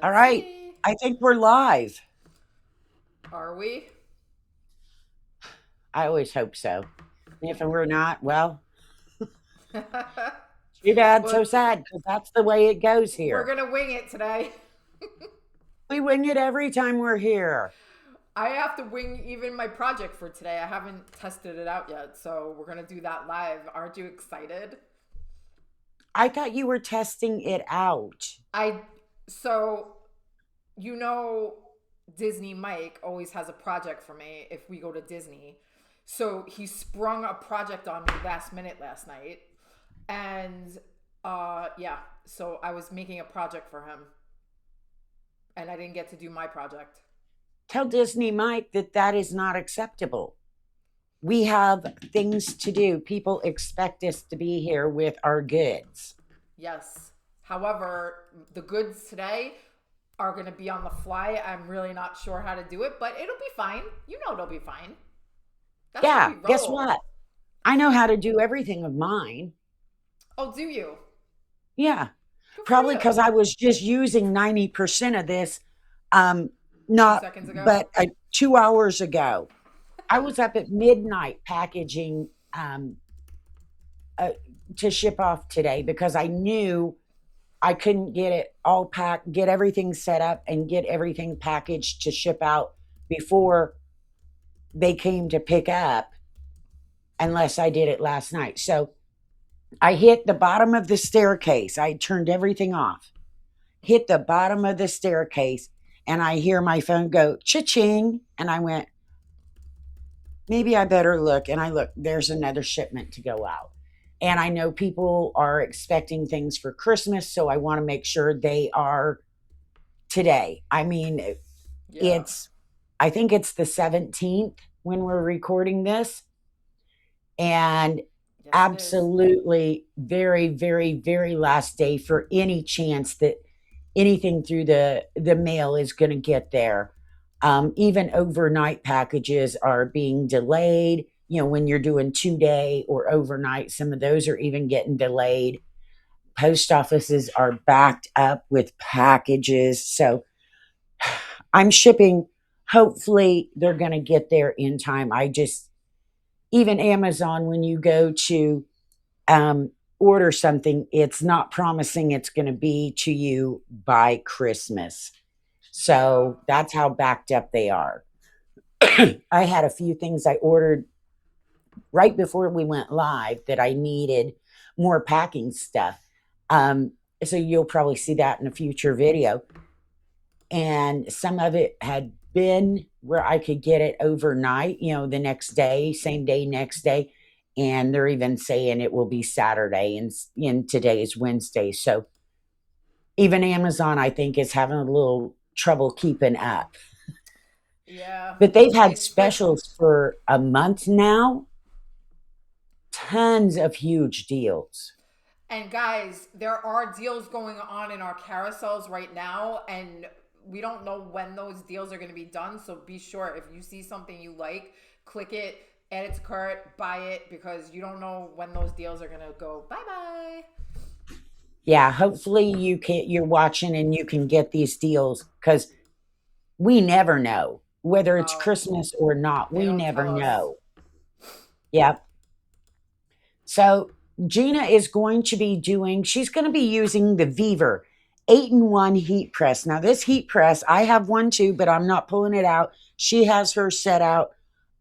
All Let's right. see. I think we're live. Are we? I always hope so. If we're not, well, too bad, Well, so sad, because that's the way it goes we're here. gonna wing it today. We wing it every time we're here. I have to wing even my project for today. I haven't tested it out yet, so we're gonna do that live. Aren't you excited? I thought you were testing it out. I so you know Disney Mike always has a project for me if we go to Disney. So he sprung a project on me last minute last night. And yeah, so I was making a project for him and I didn't get to do my project. Tell Disney Mike that that is not acceptable. We have things to do. People expect us to be here with our goods. Yes. However, the goods today are going to be on the fly. I'm really not sure how to do it, but it'll be fine. You know it'll be fine. That's how Yeah, we guess roll. what? I know how to do everything of mine. Oh, do you? Yeah, Good for probably you. because I was just using 90% of this, um, Two not, seconds ago. but 2 hours ago. I was up at midnight packaging uh, to ship off today because I knew I couldn't get it all packed, get everything set up, and get everything packaged to ship out before they came to pick up unless I did it last night. So I hit the bottom of the staircase. I turned everything off, hit the bottom of the staircase, and I hear my phone go cha-ching. And I went, maybe I better look. And I look, there's another shipment to go out. And I know people are expecting things for Christmas, so I want to make sure they are today. I mean, Yeah. it's, I think it's the 17th when we're recording this. And Yes, it is. absolutely very, very, very last day for any chance that anything through the mail is going to get there. Even overnight packages are being delayed. You know, when you're doing 2 day or overnight, some of those are even getting delayed. Post offices are backed up with packages. So I'm shipping. Hopefully, they're going to get there in time. I just, even Amazon, when you go to um, order something, it's not promising it's going to be to you by Christmas. Yeah. So that's how backed up they are. I had a few things I ordered right before we went live that I needed more packing stuff. Um, so you'll probably see that in a future video. And some of it had been where I could get it overnight, you know, the next day, same day, next day. And they're even saying it will be Saturday, and today is Wednesday. So even Amazon, I think, is having a little trouble keeping up. Yeah. But they've had Especially. specials for a month now, tons of huge deals. And guys, there are deals going on in our carousels right now, and we don't know when those deals are going to be done. So be sure if you see something you like, click it, add it to cart, buy it, because you don't know when those deals are going to go bye bye. Yeah, hopefully you're watching and you can get these deals because we never know whether it's No, Christmas or not. they We don't never tell us. know. Yeah. So Gina is going to be doing, she's going to be using the VEVOR 8-in-1 heat press. Now, this heat press, I have one too, but I'm not pulling it out. She has her set out.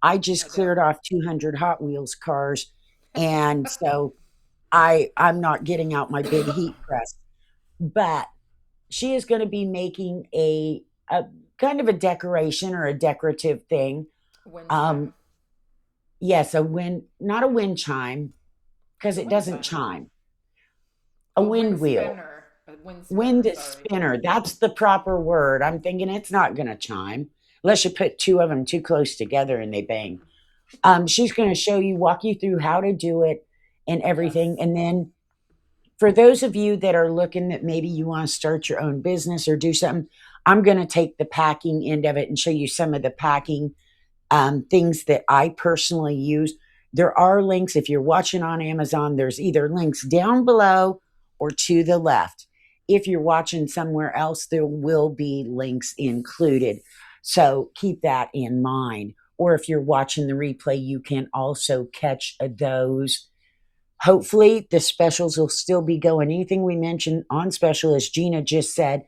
I just I do. cleared off 200 Hot Wheels cars. And so I'm not getting out my big heat press. But she is going to be making a kind of a decoration or a decorative thing. Wind chime. Um, yes, a wind, not a wind chime, because It's a it wind doesn't chime. chime. A A wind wind wheel, spinner. A wind spinner, wind sorry. spinner. That's the proper word. I'm thinking it's not going to chime unless you put two of them too close together and they bang. She's going to show you, walk you through how to do it and everything. Yes. And then for those of you that are looking that maybe you want to start your own business or do something, I'm going to take the packing end of it and show you some of the packing things that I personally use. There are links. If you're watching on Amazon, there's either links down below or to the left. if you're watching somewhere else, there will be links included. So keep that in mind. Or if you're watching the replay, you can also catch those. Hopefully, the specials will still be going. Anything we mentioned on special, as Gina just said,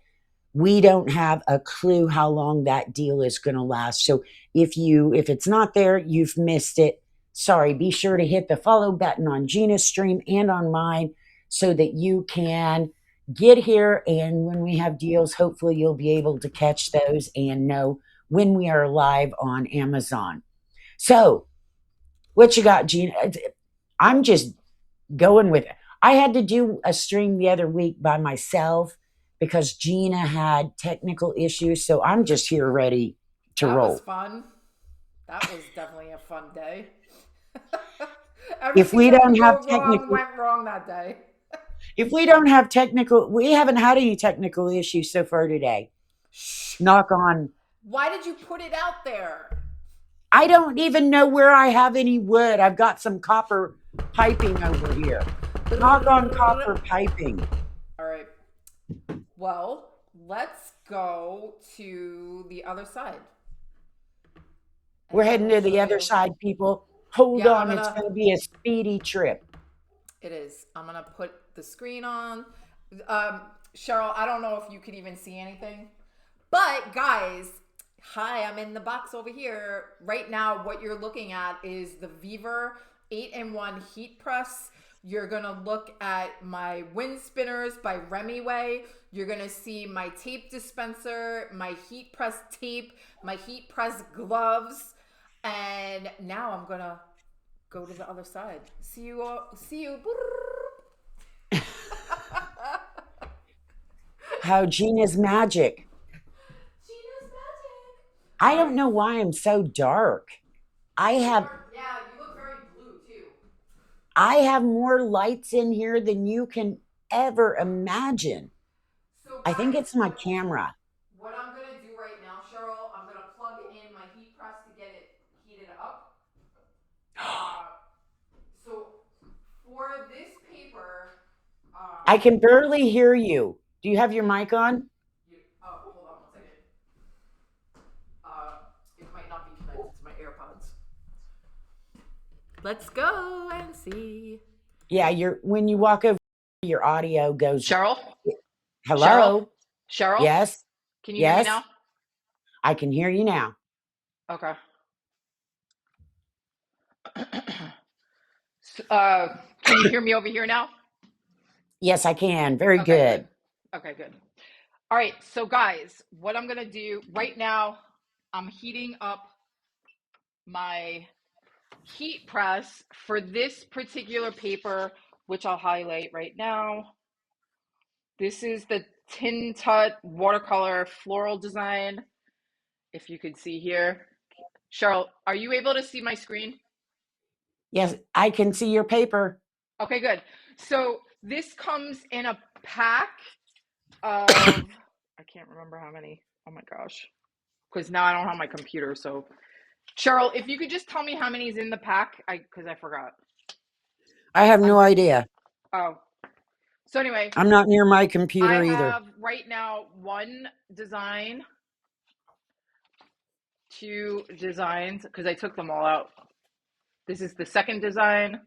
we don't have a clue how long that deal is going to last. So if it's not there, you've missed it. Sorry, be sure to hit the follow button on Gina's stream and on mine so that you can get here. And when we have deals, hopefully you'll be able to catch those and know when we are live on Amazon. So what you got, Gina? I'm just going with it. I had to do a stream the other week by myself because Gina had technical issues. So I'm just here ready to roll. That was fun. That was definitely a fun day. If we don't have technical, went wrong that day. If we don't have technical, we haven't had any technical issues so far today. Shh. Knock on. Why did you put it out there? I don't even know where I have any wood. I've got some copper piping over here. Knock on copper piping. All right. Well, let's go to the other side. We're heading to the other side, people. Hold on. It's going to be a speedy trip. It is. I'm going to put the screen on. Sheryl, I don't know if you could even see anything. But, guys, hi, I'm in the box over here. Right now, what you're looking at is the VEVOR 8-in-1 heat press. You're going to look at my wind spinners by Remiawy. You're going to see my tape dispenser, my heat press tape, my heat press gloves. And now I'm going to go to the other side. See you all. See you. How Gina's magic. I don't know why I'm so dark. Yeah, you look very blue too. I have more lights in here than you can ever imagine. So guys, I think it's my camera. What I'm going to do right now, Sheryl, I'm going to plug in my heat press to get it heated up. So for this paper... I can barely hear you. Do you have your mic on? Hold on 1 second. It might not be connected to my AirPods. Let's go and see. Yeah, when you walk over, your audio goes. Sheryl? Hello? Sheryl? Yes? Can you hear me now? I can hear you now. Okay. Can you hear me over here now? Yes, I can. Very good. Okay, good. All right, so guys, what I'm going to do right now, I'm heating up my heat press for this particular paper, which I'll highlight right now. This is the Tintnut watercolor floral design. If you could see here. Sheryl, are you able to see my screen? Yes, I can see your paper. Okay, good. So this comes in a pack of, I can't remember how many. Oh my gosh. Because now I don't have my computer. So Sheryl, if you could just tell me how many is in the pack, because I forgot. I have no idea. Oh. So anyway. I'm not near my computer either. I have right now 1 design, 2 designs, because I took them all out. This is the second design.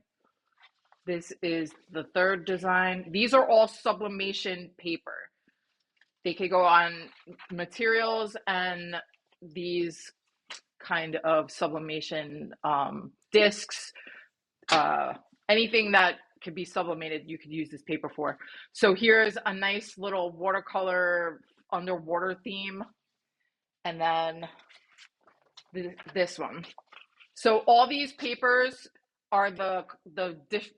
This is the third design. These are all sublimation paper. They could go on materials and these kind of sublimation discs. Anything that could be sublimated, you could use this paper for. So here's a nice little watercolor underwater theme. And then this one. So all these papers are the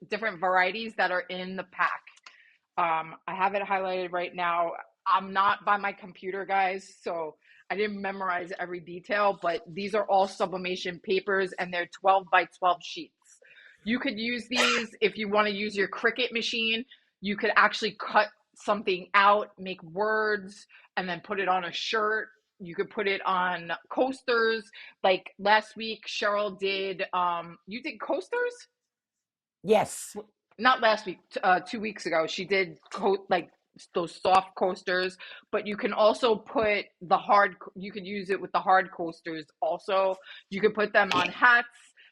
different varieties that are in the pack. I have it highlighted right now. I'm not by my computer, guys, so I didn't memorize every detail, but these are all sublimation papers and they're 12 by 12 sheets. You could use these if you want to use your Cricut machine. You could actually cut something out, make words, and then put it on a shirt. You could put it on coasters. Like last week, Sheryl did, you did coasters? Yes. Not last week, 2 weeks ago. She did those soft coasters, but you can also put you could use it with the hard coasters also. You could put them on hats.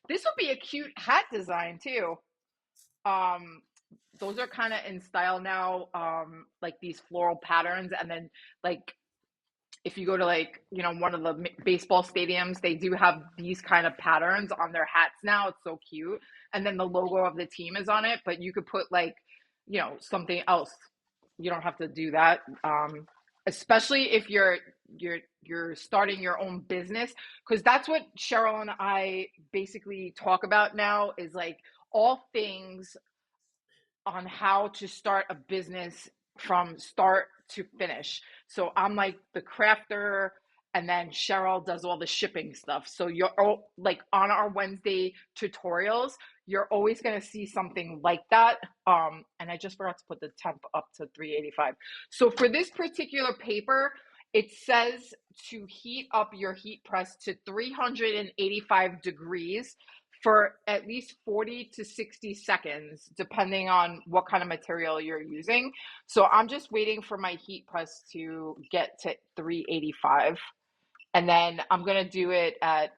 This would be a cute hat design too. Um, those are kind of in style now, like these floral patterns. And then like if you go to like, one of the baseball stadiums, they do have these kind of patterns on their hats now. It's so cute. And then the logo of the team is on it, but you could put like, something else. You don't have to do that. Especially if you're starting your own business, because that's what Sheryl and I basically talk about now is like all things on how to start a business from start to finish. So I'm like the crafter, and then Sheryl does all the shipping stuff. So you're like on our Wednesday tutorials, you're always going to see something like that. And I just forgot to put the temp up to 385. So for this particular paper, it says to heat up your heat press to 385 degrees for at least 40 to 60 seconds, depending on what kind of material you're using. So I'm just waiting for my heat press to get to 385. And then I'm going to do it at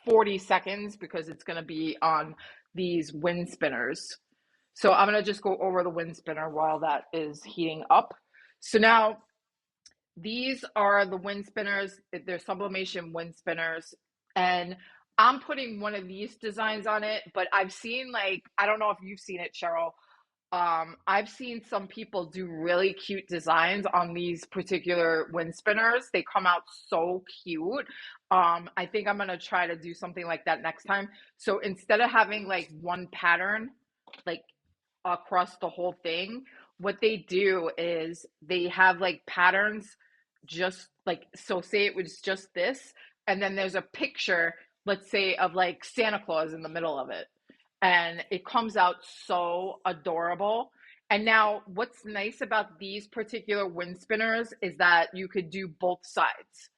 40 seconds because it's going to be on these wind spinners. So I'm going to just go over the wind spinner while that is heating up. So now these are the wind spinners. They're sublimation wind spinners. And I'm putting one of these designs on it, but I've seen like, I don't know if you've seen it, Sheryl. I've seen some people do really cute designs on these particular wind spinners. They come out so cute. I think I'm gonna try to do something like that next time. So instead of having like one pattern, like across the whole thing, what they do is they have like patterns, just like, so say it was just this, and then there's a picture, let's say, of like Santa Claus in the middle of it, and it comes out so adorable. And now what's nice about these particular wind spinners is that you could do both sides,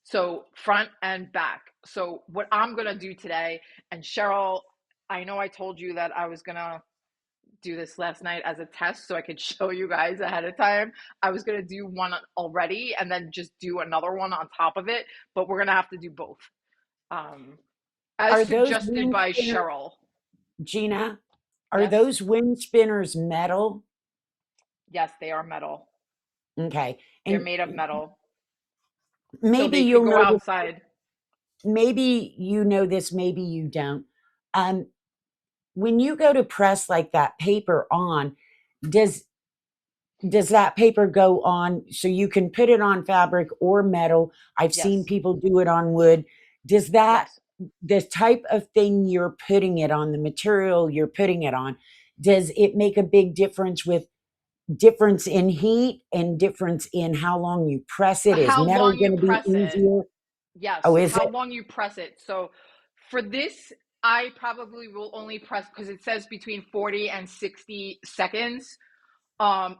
so front and back. So what I'm gonna do today, and Sheryl, I know I told you that I was gonna do this last night as a test so I could show you guys ahead of time. I was going to do one already and then just do another one on top of it, but we're going to have to do both. As Are those suggested wind by spinners, Sheryl. Gina? Are Yes. those wind spinners metal? Yes, they are metal. Okay. They're And made of metal. So maybe they could you'll go know this, outside. maybe you know this, maybe you don't. Um, when you go to press like that paper on, does that paper go on so you can put it on fabric or metal? I've seen Yes. people do it on wood. Does that, Yes. the type of thing you're putting it on, the material you're putting it on, does it make a big difference with difference in heat and difference in how long you press it? Is How metal long going you to be press it. easier? Oh, Yes, is how it? long you press it. So for this, I probably will only press because it says between 40 and 60 seconds,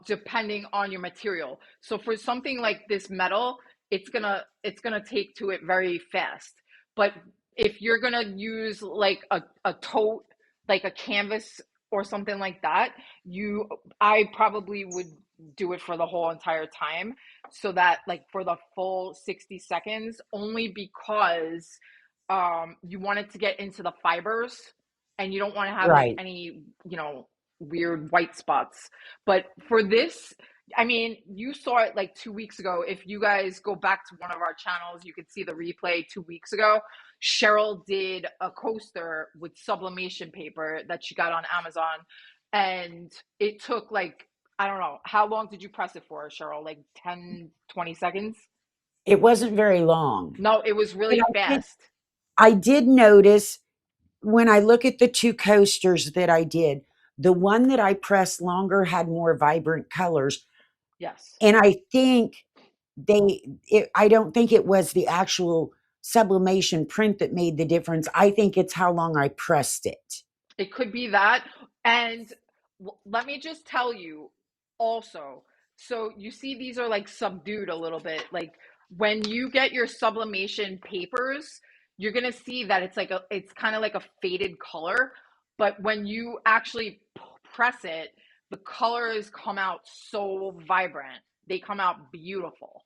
depending on your material. So for something like this metal, it's gonna take to it very fast. But if you're gonna use like a tote, like a canvas or something like that, I probably would do it for the whole entire time, so that like for the full 60 seconds, only because you want it to get into the fibers and you don't want to have like Right. any, weird white spots. But for this, I mean, you saw it like 2 weeks ago. If you guys go back to one of our channels, you could see the replay 2 weeks ago. Sheryl did a coaster with sublimation paper that she got on Amazon. And it took like, I don't know, how long did you press it for, Sheryl? Like 10, 20 seconds? It wasn't very long. No, it was And really fast. I did notice when I look at the two coasters that I did, the one that I pressed longer had more vibrant colors. Yes. And I think I don't think it was the actual sublimation print that made the difference. I think it's how long I pressed it. It could be that. And let me just tell you also, so you see these are like subdued a little bit. Like when you get your sublimation papers, you're going to see that it's kind of like a faded color. But when you actually press it, the colors come out so vibrant. They come out beautiful.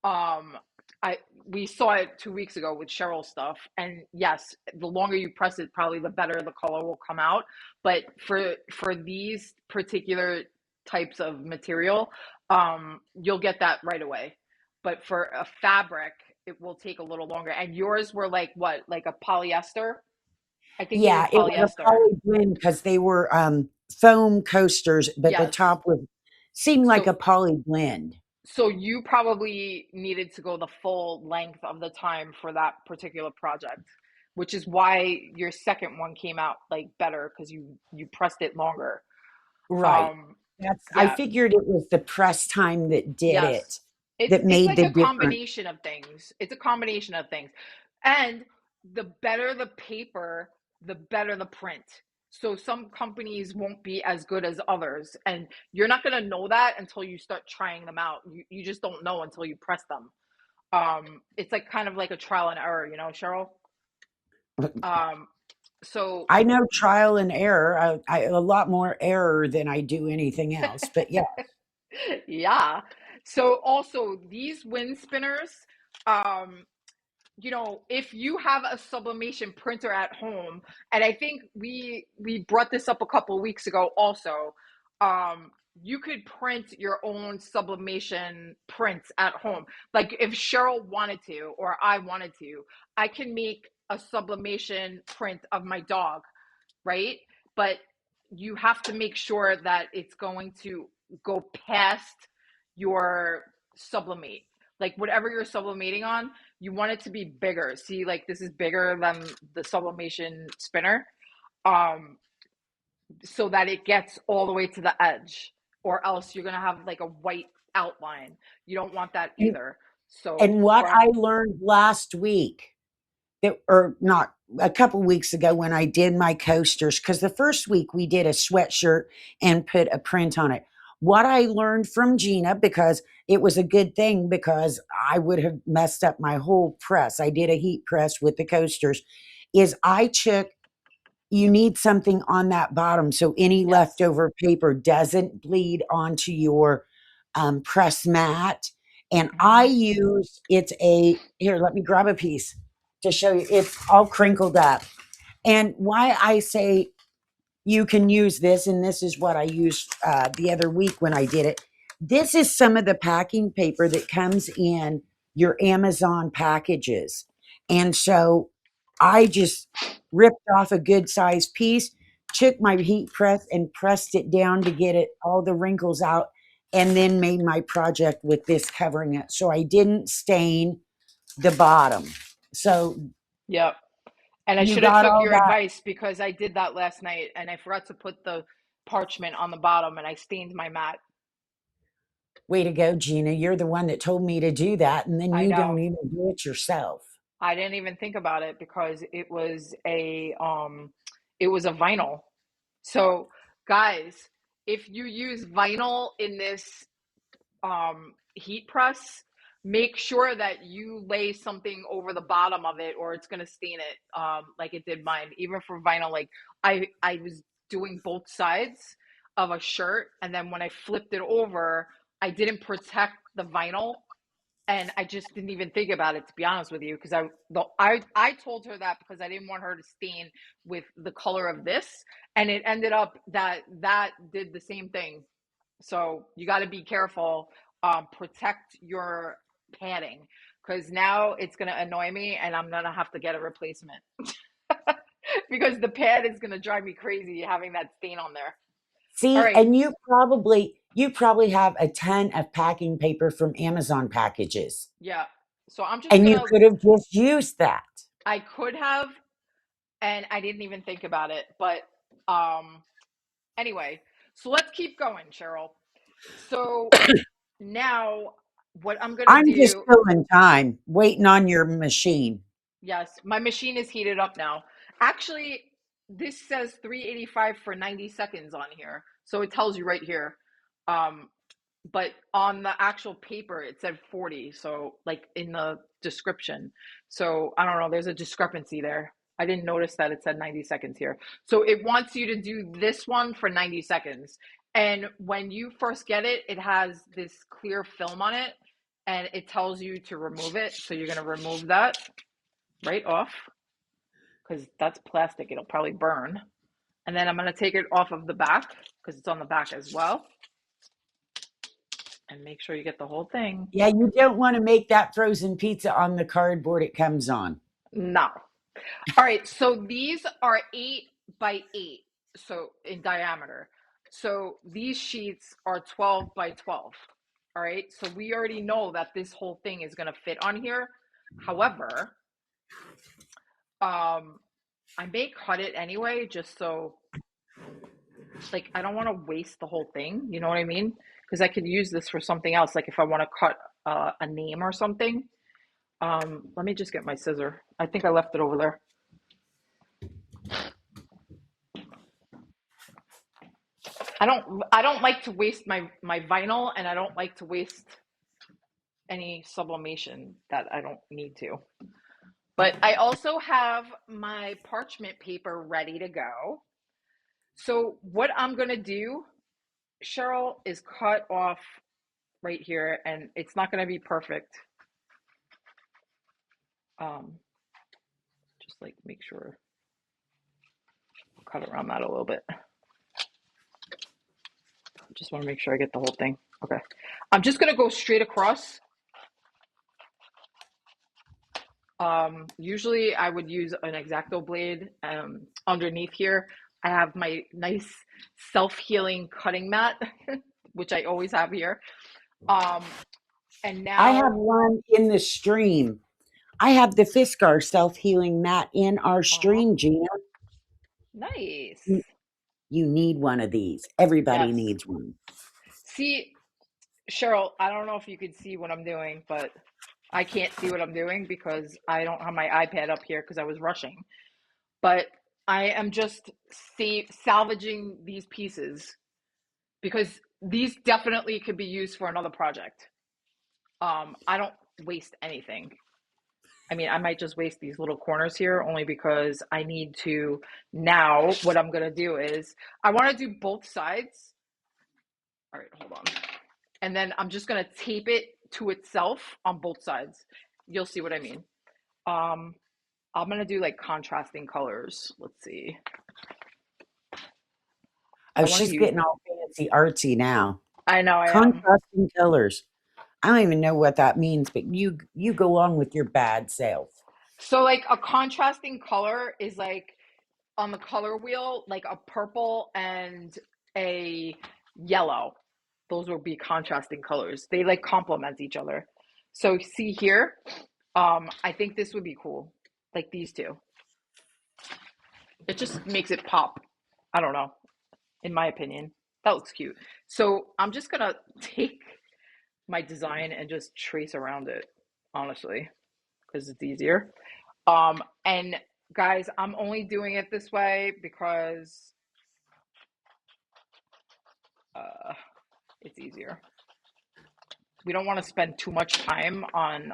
Um, I we saw it 2 weeks ago with Sheryl stuff, and yes, the longer you press it, probably the better the color will come out. But for these particular types of material, you'll get that right away. But for a fabric, it will take a little longer. And yours were like what, like a polyester? I think they were Yeah, it was a polyester. poly blend because they were foam coasters, but the Yes. top was seemed like So a poly blend. So you probably needed to go the full length of the time for that particular project, which is why your second one came out like better because you pressed it longer. Right. Um, That's I yeah, figured it was the press time that did yes. it, that It's made like the a difference. combination of things. It's a combination of things. And the better the paper, the better the print. So some companies won't be as good as others, and you're not going to know that until you start trying them out. You just don't know until you press them. It's like kind of like a trial and error, Cheryl. Um, so I know trial and error. A lot more error than I do anything else. But yeah, yeah. So also these wind spinners, um, if you have a sublimation printer at home, and I think we brought this up a couple of weeks ago also, um, you could print your own sublimation prints at home. Like if Cheryl wanted to, or I wanted to, I can make a sublimation print of my dog, right? But you have to make sure that it's going to go past your sublimate. Like whatever you're sublimating on, you want it to be bigger. See, like this is bigger than the sublimation spinner, um, so that it gets all the way to the edge, or else you're gonna have like a white outline. You don't want that and, either. So and what for I learned last week, that or not a couple weeks ago when I did my coasters, because the first week we did a sweatshirt and put a print on it. What I learned from Gina, because it was a good thing, because I would have messed up my whole press. I did a heat press with the coasters, is I took you need something on that bottom so any yes, leftover paper doesn't bleed onto your press mat. And I mm-hmm. use it's a here, let me grab a piece to show you. It's all crinkled up. And why I say you can use this, and this is what I used the other week when I did it. This is some of the packing paper that comes in your Amazon packages. And so I just ripped off a good sized piece, took my heat press and pressed it down to get it all the wrinkles out, and then made my project with this covering it. So I didn't stain the bottom. So Yep. And I you should have got took all your that. advice because I did that last night and I forgot to put the parchment on the bottom and I stained my mat. Way to go, Gina. You're the one that told me to do that, and then I you don't know. even do it yourself. I didn't even think about it because it was a vinyl. So, guys, if you use vinyl in this heat press, make sure that you lay something over the bottom of it or it's going to stain it, like it did mine. Even for vinyl, like I was doing both sides of a shirt, and then when I flipped it over, I didn't protect the vinyl, and I just didn't even think about it, to be honest with you, because I told her that because I didn't want her to stain with the color of this, and it ended up that that did the same thing. So you got to be careful. Protect your padding because now it's going to annoy me and I'm going to have to get a replacement because the pad is going to drive me crazy having that stain on there. All See, right. and you probably have a ton of packing paper from Amazon packages, Yeah. So I'm just and going you to, could have just used that. I could have, and I didn't even think about it. But um, anyway, so let's keep going, Cheryl. So now what I'm going to I'm just do. filling time, waiting on your machine. Yes, my machine is heated up now. Actually, this says 385 for 90 seconds on here. So it tells you right here. Um, but on the actual paper, it said 40. So, like in the description. So, I don't know. There's a discrepancy there. I didn't notice that it said 90 seconds here. So, it wants you to do this one for 90 seconds. And when you first get it, it has this clear film on it and it tells you to remove it. So you're going to remove that right off because that's plastic. It'll probably burn. And then I'm going to take it off of the back because it's on the back as well. And make sure you get the whole thing. Yeah, you don't want to make that frozen pizza on the cardboard it comes on. No. All right. So these are 8 by 8. So in diameter. So these sheets are 12 by 12. All right. So we already know that this whole thing is going to fit on here. However, I may cut it anyway, just so, like, I don't want to waste the whole thing. You know what I mean? Because I could use this for something else. Like if I want to cut a name or something. Let me just get my scissor. I think I left it over there. I don't like to waste my vinyl, and I don't like to waste any sublimation that I don't need to. But I also have my parchment paper ready to go. So what I'm going to do, Sheryl, is cut off right here, and it's not going to be perfect. Just like make sure, cut around that a little bit. Just want to make sure I get the whole thing. Okay. I'm just going to go straight across. Usually I would use an X-Acto blade. Underneath here, I have my nice self-healing cutting mat, which I always have here. And now I have one in the stream. I have the Fiskars self-healing mat in our stream, Gina. Nice. You need one of these. Everybody Yes. needs one. See, Sheryl, I don't know if you could see what I'm doing, but I can't see what I'm doing because I don't have my iPad up here because I was rushing. But I am just salvaging these pieces because these definitely could be used for another project. I don't waste anything. I mean, I might just waste these little corners here only because I need to. Now what I'm going to do is I want to do both sides. All right, hold on. And then I'm just going to tape it to itself on both sides. You'll see what I mean. I'm going to do like contrasting colors. Let's see. Oh, she's getting all fancy artsy now. I know I am. Contrasting colors. I don't even know what that means, but you go on with your bad self. So like a contrasting color is like on the color wheel, like a purple and a yellow. Those will be contrasting colors. They like complement each other. So see here, I think this would be cool. Like these two. It just makes it pop. I don't know. In my opinion, that looks cute. So I'm just gonna take my design and just trace around it, honestly, because it's easier. And guys, I'm only doing it this way because it's easier. We don't want to spend too much time on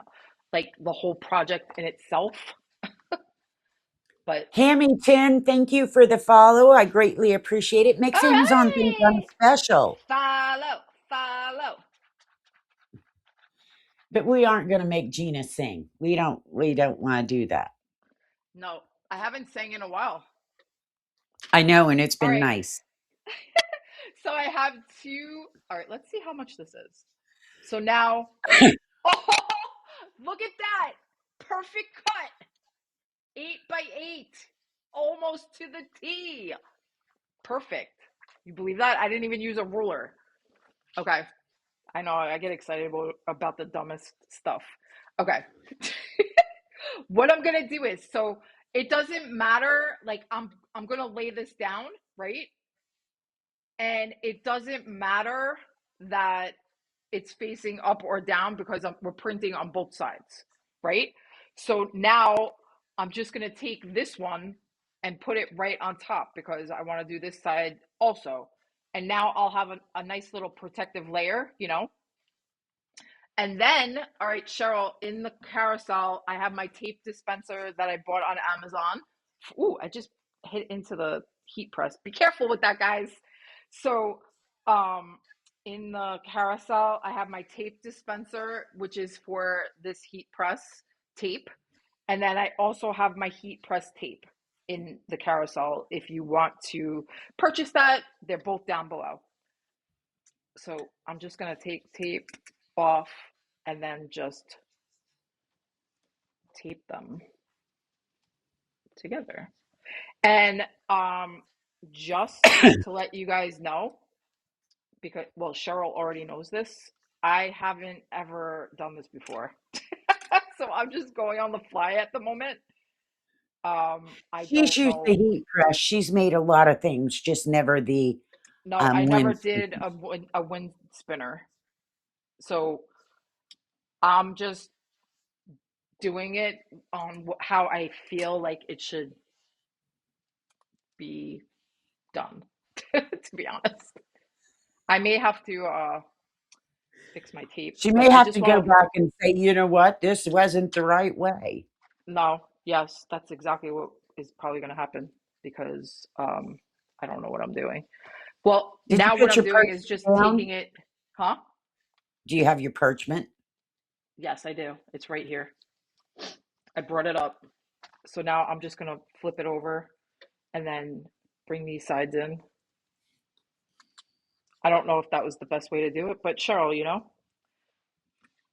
like the whole project in itself. But Hamilton, thank you for the follow. I greatly appreciate it. Makes all Amazon think I'm right, special. follow. But we aren't going to make Gina sing. We don't want to do that. No, I haven't sang in a while. I know, and it's All been right. nice. So I have two. All right, let's see how much this is. So now, oh, look at that. Perfect cut. 8 by 8. Almost to the T. Perfect. You believe that? I didn't even use a ruler. Okay. I know I get excited about the dumbest stuff. Okay. What I'm going to do is, so it doesn't matter, like I'm going to lay this down, right? And it doesn't matter that it's facing up or down because we're printing on both sides, right? So now I'm just going to take this one and put it right on top because I want to do this side also. And now I'll have a nice little protective layer, you know? And then, all right, Sheryl, in the carousel, I have my tape dispenser that I bought on Amazon. Ooh, I just hit into the heat press. Be careful with that, guys. So in the carousel, I have my tape dispenser, which is for this heat press tape. And then I also have my heat press tape in the carousel. If you want to purchase that, they're both down below. So I'm just going to take tape off and then just tape them together. And just to let you guys know, because, well, Sheryl already knows this, I haven't ever done this before. So I'm just going on the fly at the moment. I She's don't used the know. heat press. She's made a lot of things, just never the No, I never wind. did a wind spinner. So I'm just doing it on how I feel like it should be done, to be honest. I may have to fix my tape, She but may I have just to go want to, back and say, you know what, this wasn't the right way. no, yes, that's exactly what is probably going to happen because I don't know what I'm doing. Well, Did you now what put I'm your doing is parchment just taking down? it, huh? Do you have your parchment? Yes, I do. It's right here. I brought it up. So now I'm just going to flip it over and then bring these sides in. I don't know if that was the best way to do it, but Sheryl,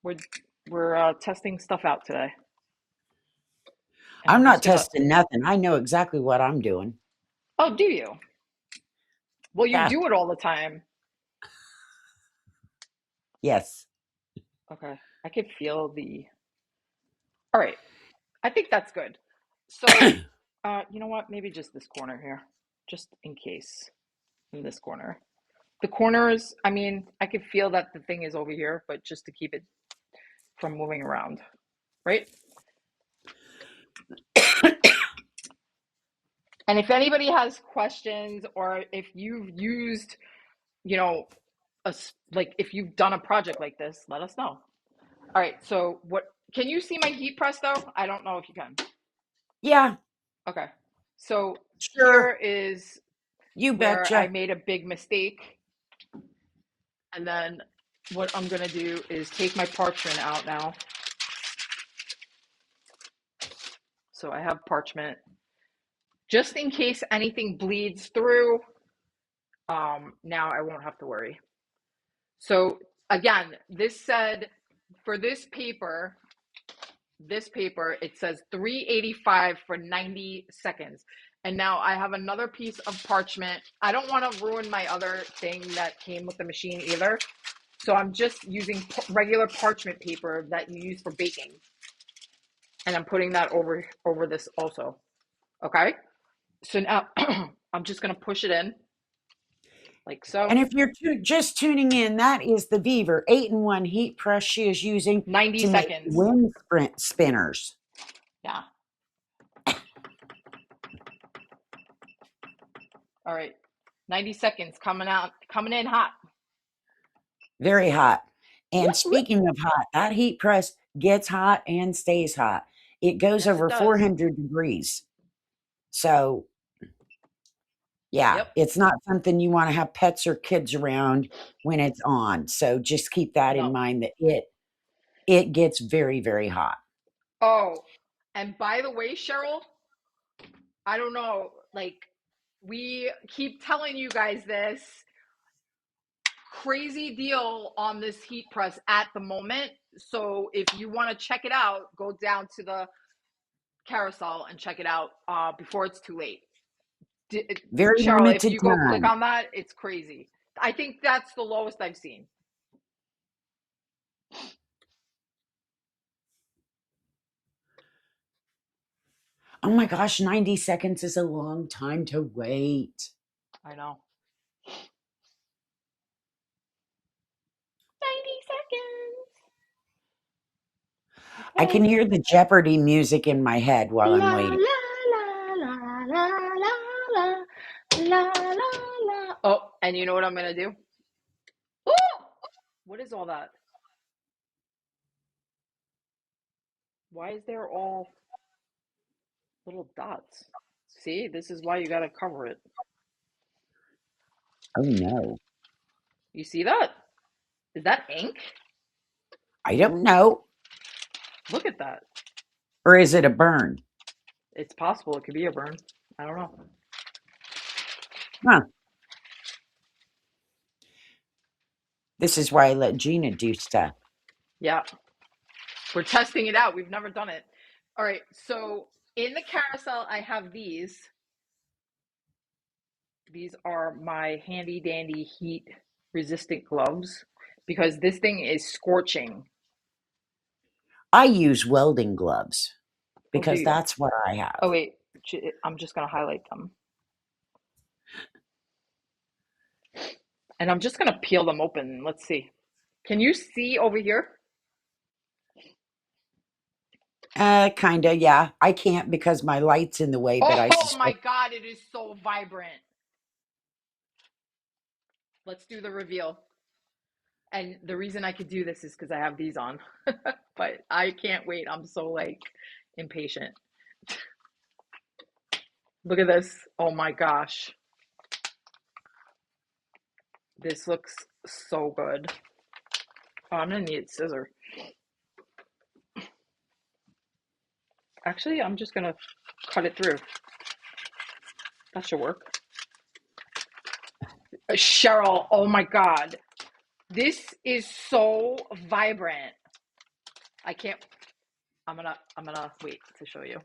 we're we're testing stuff out today, and I'm I'm not just gonna. testing nothing. I know exactly what I'm doing. Oh, do you? Well, you Yeah. do it all the time. Yes. Okay, I could feel the. All right, I think that's good. So, you know what? Maybe just this corner here, just in case. In this corner, the corners. I mean, I could feel that the thing is over here, but just to keep it from moving around, right? And if anybody has questions or if you've used, you know, like if you've done a project like this, let us know. All right. So what can you see my heat press though? I don't know if you can. Yeah, Okay. So sure. here is You where I betcha. made a big mistake. And then what I'm going to do is take my parchment out now. So I have parchment just in case anything bleeds through. Now I won't have to worry. So again, this said for this paper, it says 385 for 90 seconds. And now I have another piece of parchment. I don't want to ruin my other thing that came with the machine either. So I'm just using regular parchment paper that you use for baking. And I'm putting that over this also. Okay? So now I'm just going to push it in like so. And if you're just tuning in, that is the VEVOR 8-in-1 heat press she is using 90 to make seconds. wind spinners. Yeah. All right. 90 seconds coming in hot. Very hot. And speaking of hot, that heat press gets hot and stays hot. It goes Yes, it over does. 400 degrees. So, yeah, Yep. it's not something you want to have pets or kids around when it's on. So just keep that in No. mind that it gets very, very hot. Oh, and by the way, Sheryl, I don't know, like we keep telling you guys this crazy deal on this heat press at the moment. So if you want to check it out, go down to the carousel and check it out before it's too late. Very Sheryl, if limited you go click time. on that, it's crazy. I think that's the lowest I've seen. Oh my gosh, 90 seconds is a long time to wait. I know. 90 seconds. I can Okay. hear the Jeopardy music in my head while I'm La waiting. la la la la la la la la la. Oh, and you know what I'm gonna do? Oh, what is all that? Why is there all little dots? See, this is why you gotta cover it. Oh no. You see that? Is that ink? I don't know. Look at that. Or is it a burn? It's possible it could be a burn. I don't know. Huh. This is why I let Gina do stuff. Yeah. We're testing it out. We've never done it. All right. So in the carousel, I have these. These are my handy dandy heat resistant gloves because this thing is scorching. I use welding gloves Oh, do because you? that's what I have. Oh, wait. I'm just going to highlight them. And I'm just going to peel them open. Let's see. Can you see over here? Kinda, yeah. I can't because my light's in the way, but I Oh my suspect. God, it is so vibrant. Let's do the reveal. And the reason I could do this is because I have these on. But I can't wait. I'm so like impatient. Look at this. Oh my gosh. This looks so good. Oh, I'm gonna need a scissor. Actually, I'm just gonna cut it through. That should work. Sheryl, oh my God. This is so vibrant. I can't, I'm gonna wait to show you.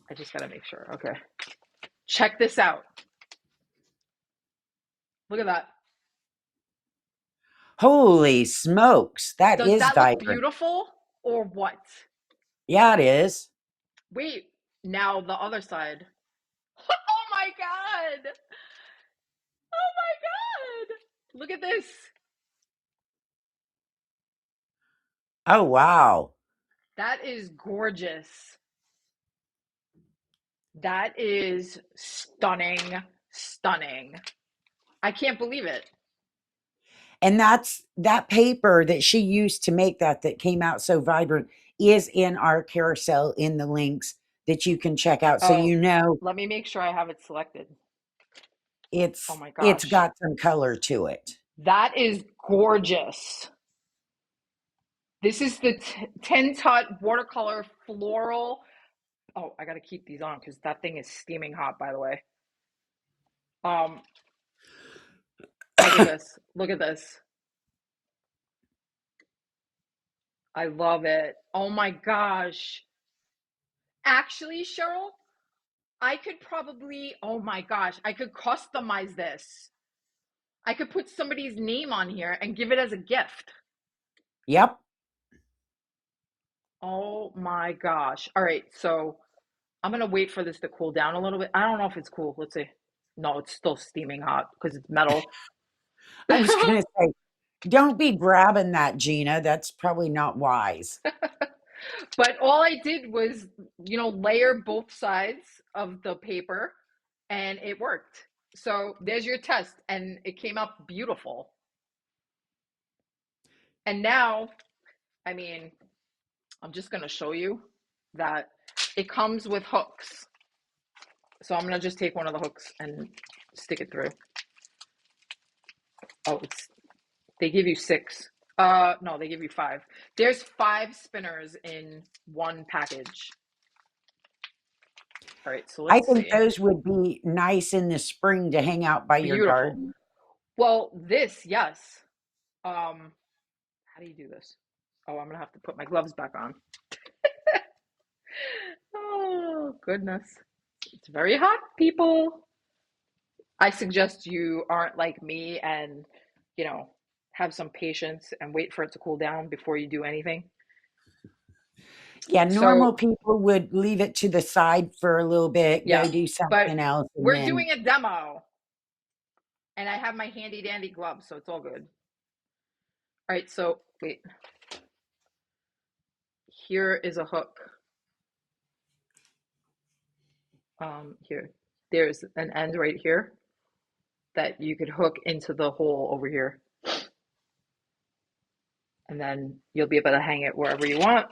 I just gotta make sure. Okay. Check this out. Look at that. Holy smokes, that Does is that look vibrant. beautiful or what? Yeah, it is. Wait, now the other side. Oh my God. Oh my God. Look at this. Oh, wow. That is gorgeous. That is stunning, stunning. I can't believe it. And that's that paper that she used to make that came out so vibrant is in our carousel in the links that you can check out. So Oh, you know let me make sure I have it selected. Oh my it's gosh. got some color to it. That is gorgeous. This is the Tintnut Watercolor Floral. Oh, I got to keep these on because that thing is steaming hot, by the way. Um, Look at this. Look at this. I love it. Oh my gosh. Actually, Sheryl, I could probably, oh my gosh, I could customize this. I could put somebody's name on here and give it as a gift. Yep. Oh my gosh. All right, so I'm gonna wait for this to cool down a little bit. I don't know if it's cool. Let's see. No, it's still steaming hot because it's metal. I was going to say, don't be grabbing that, Gina. That's probably not wise. But all I did was, layer both sides of the paper and it worked. So there's your test and it came out beautiful. And now, I mean, I'm just going to show you that it comes with hooks. So I'm going to just take one of the hooks and stick it through. Oh, they give you 6. No, they give you 5. There's 5 spinners in one package. All right, so I let's think see. those would be nice in the spring to hang out by your Beautiful. garden. Well, this, yes. How do you do this? Oh, I'm gonna have to put my gloves back on. Oh, goodness. It's very hot, people. I suggest you aren't like me and, have some patience and wait for it to cool down before you do anything. Yeah, normal So, people would leave it to the side for a little bit, yeah, go do but something else, and we're then doing a demo and I have my handy dandy gloves, so it's all good. All right, so wait. Here is a hook. Here. There's an end right here that you could hook into the hole over here. And then you'll be able to hang it wherever you want.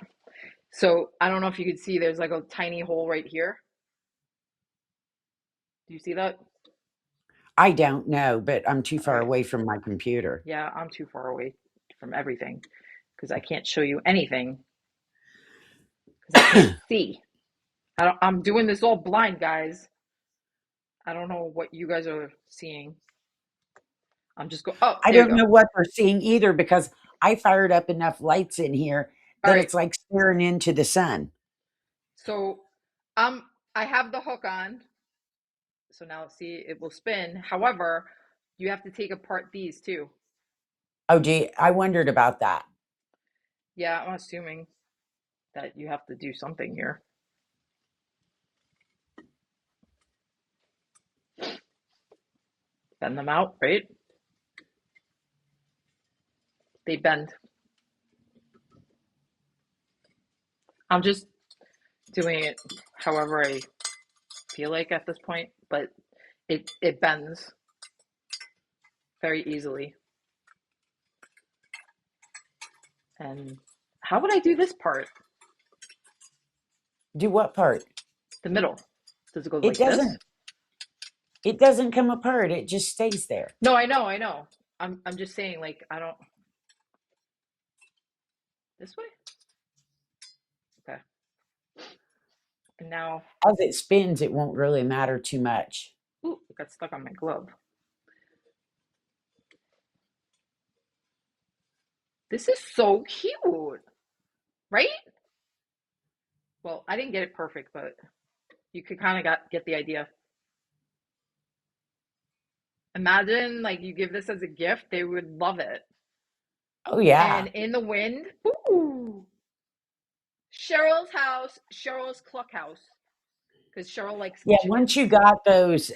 So I don't know if you can see, there's like a tiny hole right here. Do you see that? I don't know, but I'm too All far right. away from my computer. Yeah, I'm too far away from everything because I can't show you anything because I can't see. I'm doing this all blind, guys. I don't know what you guys are seeing. I'm just go. Oh, I there you don't go. know what they're seeing either because I fired up enough lights in here All that right. it's like staring into the sun. So, I have the hook on. So now see, it will spin. However, you have to take apart these too. Oh, gee, I wondered about that. Yeah, I'm assuming that you have to do something here. Bend them out, right? They bend. I'm just doing it however I feel like at this point, but it bends very easily. And how would I do this part? Do what part? The middle. Does it go It like this? doesn't. It doesn't come apart. It just stays there. No, I know, I know. I'm just saying, like, I don't this way? Okay. And now, As it spins, it won't really matter too much. ooh, it got stuck on my glove. This is so cute, right? Well, I didn't get it perfect, but you could kind of get the idea. Imagine like you give this as a gift, they would love it. Oh yeah. And in the wind, ooh, Cheryl's house, Cheryl's cluck house, because Cheryl likes Yeah, once you chickens. got those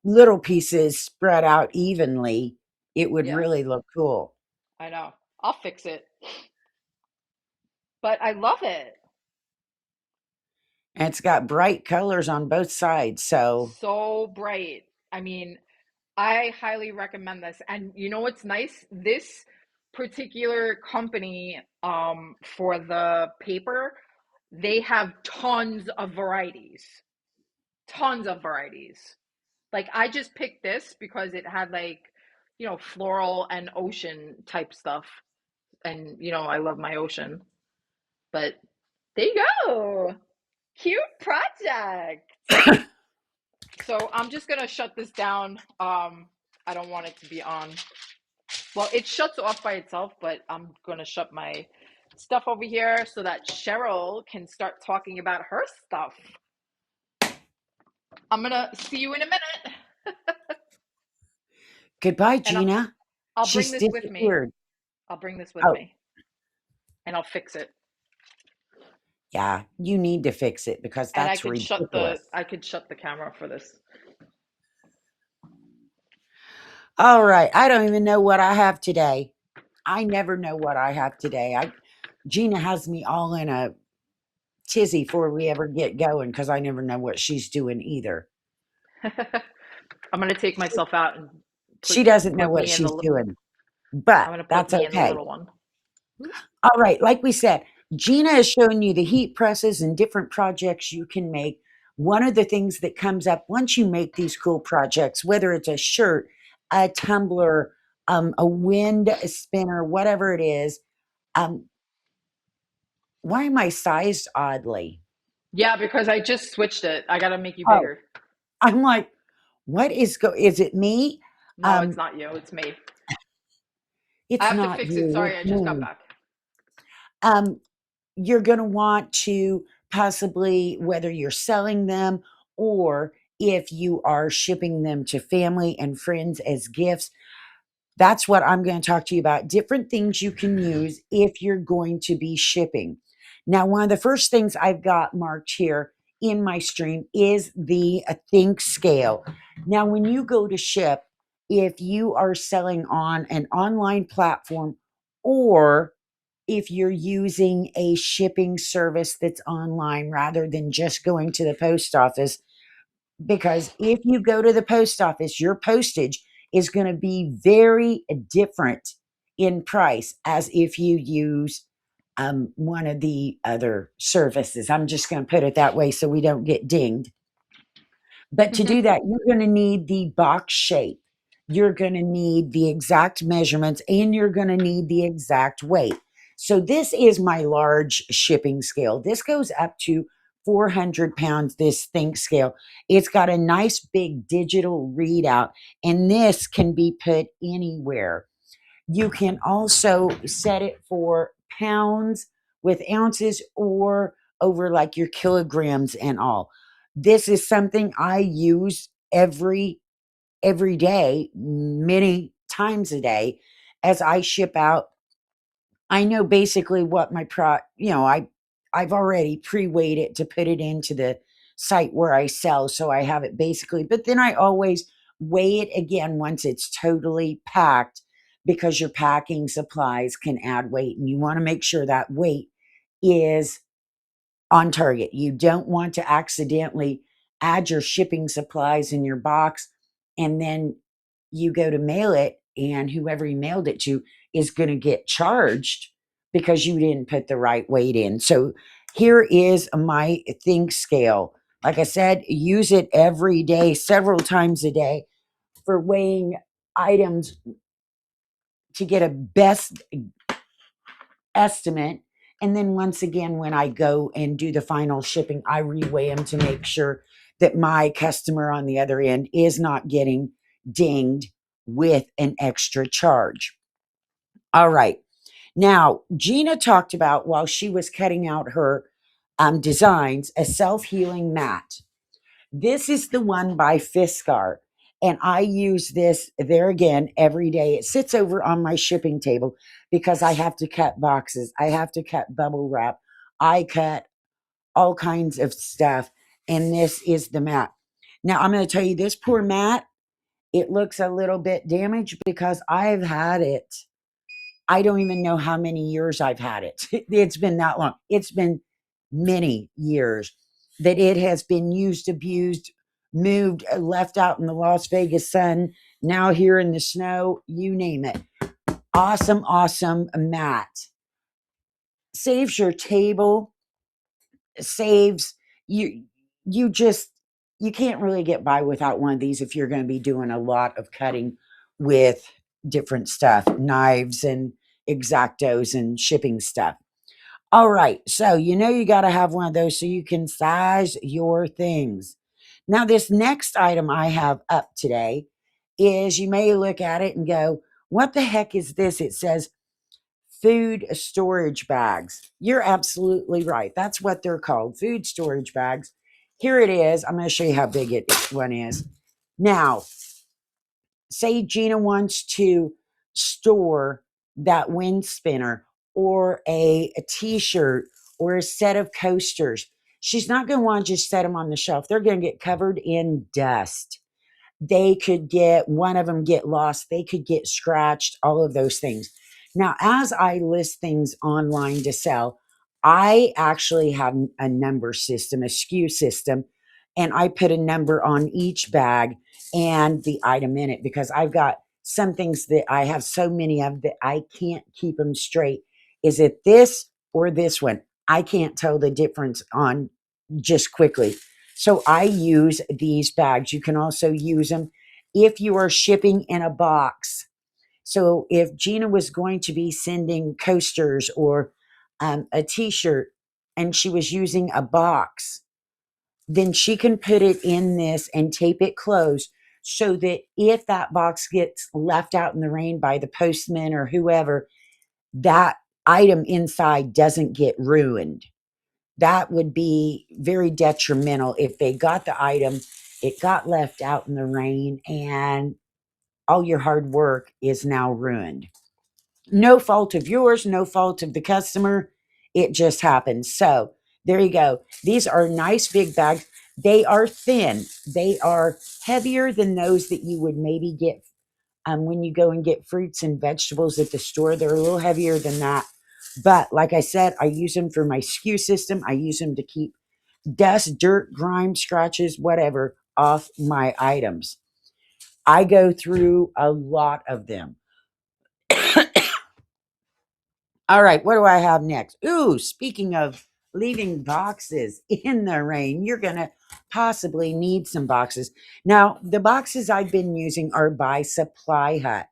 little pieces spread out evenly, it would Yeah, really look cool. I know. I'll fix it, but I love it. And it's got bright colors on both sides. So, So bright. I mean, I highly recommend this. And you know what's nice? This particular company, for the paper, they have tons of varieties. Tons of varieties. Like I just picked this because it had like, floral and ocean type stuff. And I love my ocean. But there you go. Cute project. So I'm just gonna shut this down. I don't want it to be on. Well, it shuts off by itself, but I'm gonna shut my stuff over here so that Sheryl can start talking about her stuff. I'm gonna see you in a minute, goodbye, and I'll Gina. I'll bring She's this with me. disappeared. I'll bring this with Oh, me, and I'll fix it. yeah, you need to fix it because And I that's could shut the ridiculous. I could shut the camera for this. All right. I don't even know what I have today. I never know what I have today. Gina has me all in a tizzy before we ever get going because I never know what she's doing either. I'm gonna take myself out and put She doesn't know put what me in she's the. doing, but I'm gonna put that's me in the okay. little one. All right, like we said, Gina is showing you the heat presses and different projects you can make. One of the things that comes up once you make these cool projects, whether it's a shirt, a tumbler, a wind spinner, whatever it is, um, why am I sized oddly? Yeah, because I just switched it. I gotta make you Oh, bigger. I'm like, what is it me? No, it's Um, not you. It's me. I it's have to not fix it. you, Sorry, it's I just got me. back. Um, you're going to want to possibly, whether you're selling them or if you are shipping them to family and friends as gifts, that's what I'm going to talk to you about. Different things you can use if you're going to be shipping. Now, one of the first things I've got marked here in my stream is the Think Scale. Now, when you go to ship, if you are selling on an online platform or if you're using a shipping service that's online rather than just going to the post office, because if you go to the post office, your postage is going to be very different in price as if you use one of the other services. I'm just going to put it that way so we don't get dinged. But to do that, you're going to need the box shape. You're going to need the exact measurements and you're going to need the exact weight. So this is my large shipping scale. This goes up to 400 pounds, this ThinkScale. It's got a nice big digital readout, and this can be put anywhere. You can also set it for pounds with ounces or over like your kilograms and all. This is something I use every day, many times a day as I ship out. I know basically what my I've already pre-weighed it to put it into the site where I sell, so I have it basically, but then I always weigh it again once it's totally packed because your packing supplies can add weight and you want to make sure that weight is on target. You don't want to accidentally add your shipping supplies in your box and then you go to mail it and whoever you mailed it to is going to get charged because you didn't put the right weight in. So here is my ThinkScale. Like I said, use it every day, several times a day for weighing items to get a best estimate. And then once again, when I go and do the final shipping, I reweigh them to make sure that my customer on the other end is not getting dinged with an extra charge. All right. Now, Gina talked about while she was cutting out her designs, a self healing mat. This is the one by Fiskars. And I use this there again every day. It sits over on my shipping table because I have to cut boxes. I have to cut bubble wrap. I cut all kinds of stuff. And this is the mat. Now, I'm going to tell you this poor mat, it looks a little bit damaged because I've had it. I don't even know how many years I've had it. It's been that long. It's been many years that it has been used, abused, moved, left out in the Las Vegas sun, now here in the snow, you name it. Awesome, awesome mat. Saves your table, saves you. You just, you can't really get by without one of these if you're going to be doing a lot of cutting with different stuff, knives and exactos and shipping stuff. All right, so you got to have one of those so you can size your things. Now, this next item I have up today is, you may look at it and go, what the heck is this? It says food storage bags. You're absolutely right. That's what they're called, food storage bags. Here it is. I'm going to show you how big one is. Now, say Gina wants to store that wind spinner or a t-shirt or a set of coasters. She's not going to want to just set them on the shelf. They're going to get covered in dust. They could get, one of them get lost. They could get scratched, all of those things. Now, as I list things online to sell, I actually have a number system, a SKU system, and I put a number on each bag and the item in it because I've got some things that I have so many of that I can't keep them straight. Is it this or this one? I can't tell the difference on just quickly. So I use these bags. You can also use them if you are shipping in a box. So if Gina was going to be sending coasters or a t-shirt and she was using a box, then she can put it in this and tape it closed so that if that box gets left out in the rain by the postman or whoever, that item inside doesn't get ruined. That would be very detrimental if they got the item, it got left out in the rain, and all your hard work is now ruined. No fault of yours, no fault of the customer. It just happens. So there you go. These are nice big bags. They are thin. They are heavier than those that you would maybe get when you go and get fruits and vegetables at the store. They're a little heavier than that. But like I said, I use them for my SKU system. I use them to keep dust, dirt, grime, scratches, whatever off my items. I go through a lot of them. All right, what do I have next? Ooh, speaking of leaving boxes in the rain. You're going to possibly need some boxes. Now, the boxes I've been using are by Supply Hut.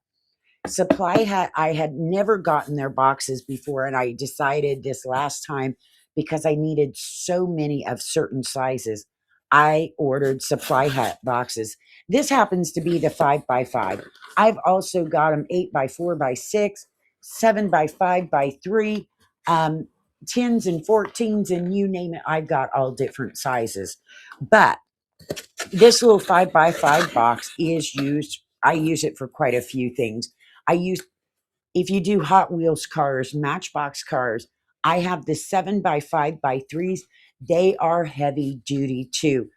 Supply Hut, I had never gotten their boxes before, and I decided this last time because I needed so many of certain sizes. I ordered Supply Hut boxes. This happens to be the 5x5. I've also got them 8x4x6, 7x5x3, 10s and 14s, and you name it. I've got all different sizes. But this little 5x5 box is used. I use it for quite a few things. I use, if you do Hot Wheels cars, Matchbox cars, I have the 7x5x3s. They are heavy duty too.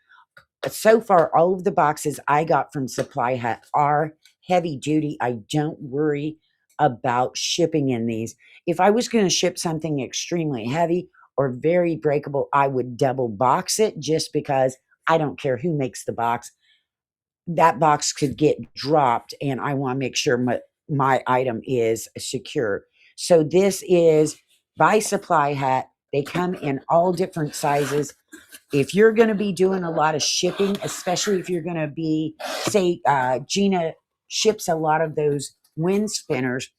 So far, all of the boxes I got from Supply Hut are heavy duty. I don't worry about shipping in these. If I was going to ship something extremely heavy or very breakable, I would double box it just because I don't care who makes the box. That box could get dropped, and I want to make sure my item is secure. So this is by Supply Hut. They come in all different sizes. If you're going to be doing a lot of shipping, especially if you're going to be, say, Gina ships a lot of those wind spinners,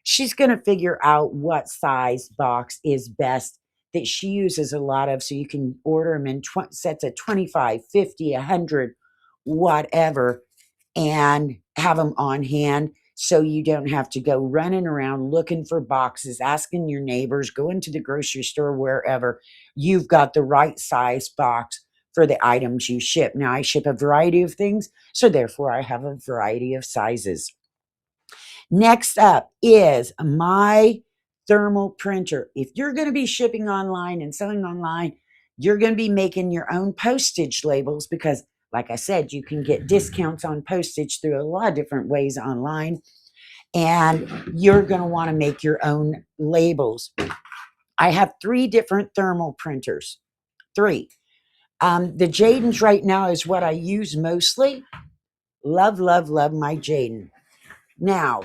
she's going to figure out what size box is best that she uses a lot of. So you can order them in sets of 25, 50, 100, whatever, and have them on hand so you don't have to go running around looking for boxes, asking your neighbors, going to the grocery store, wherever. You've got the right size box for the items you ship. Now, I ship a variety of things, so therefore I have a variety of sizes. Next up is my thermal printer. If you're going to be shipping online and selling online, you're going to be making your own postage labels because, like I said, you can get discounts on postage through a lot of different ways online, and you're going to want to make your own labels. I have 3 different thermal printers. 3. The JADENS right now is what I use mostly. Love, love, love my JADEN. Now,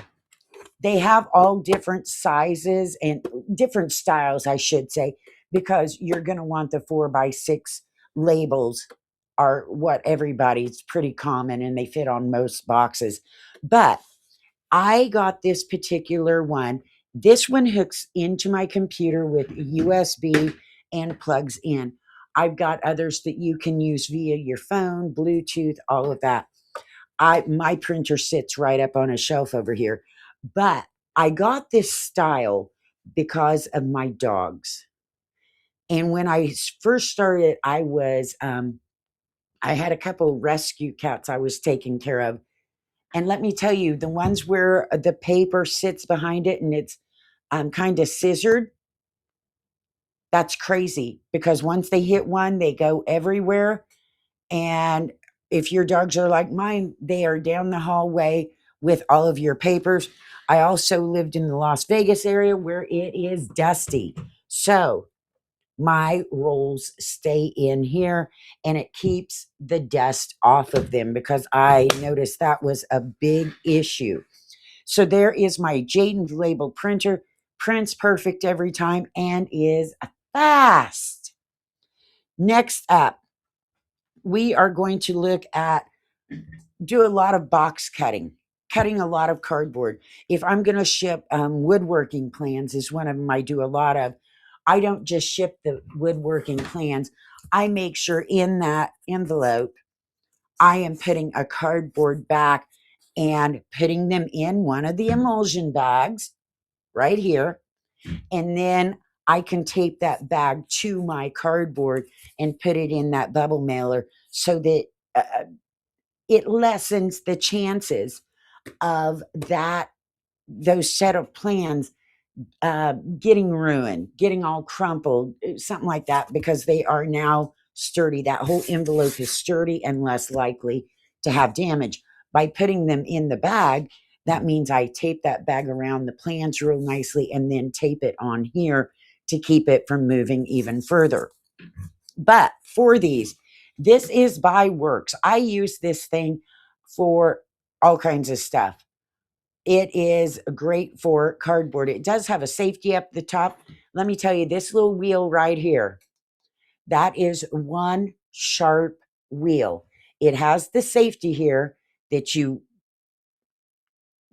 they have all different sizes and different styles, I should say, because you're going to want the 4x6 labels are what everybody's pretty common and they fit on most boxes. But I got this particular one. This one hooks into my computer with USB and plugs in. I've got others that you can use via your phone, Bluetooth, all of that. My printer sits right up on a shelf over here. But I got this style because of my dogs. And when I first started, I had a couple rescue cats I was taking care of. And let me tell you, the ones where the paper sits behind it and it's kind of scissored, that's crazy because once they hit one, they go everywhere. And if your dogs are like mine, they are down the hallway with all of your papers. I also lived in the Las Vegas area where it is dusty. So my rolls stay in here and it keeps the dust off of them because I noticed that was a big issue. So there is my JADENS label printer. Prints perfect every time and is fast. Next up, we are going to look at do a lot of box cutting a lot of cardboard. If I'm going to ship woodworking plans is one of them I do a lot of. I don't just ship the woodworking plans. I make sure in that envelope I am putting a cardboard back and putting them in one of the emulsion bags right here. And then I can tape that bag to my cardboard and put it in that bubble mailer so that it lessens the chances of those set of plans getting ruined, getting all crumpled, something like that, because they are now sturdy. That whole envelope is sturdy and less likely to have damage. By putting them in the bag, that means I tape that bag around the plans real nicely and then tape it on here to keep it from moving even further. But for these, this is by Worx. I use this thing for all kinds of stuff. It is great for cardboard. It does have a safety up the top. Let me tell you, this little wheel right here, that is one sharp wheel. It has the safety here that you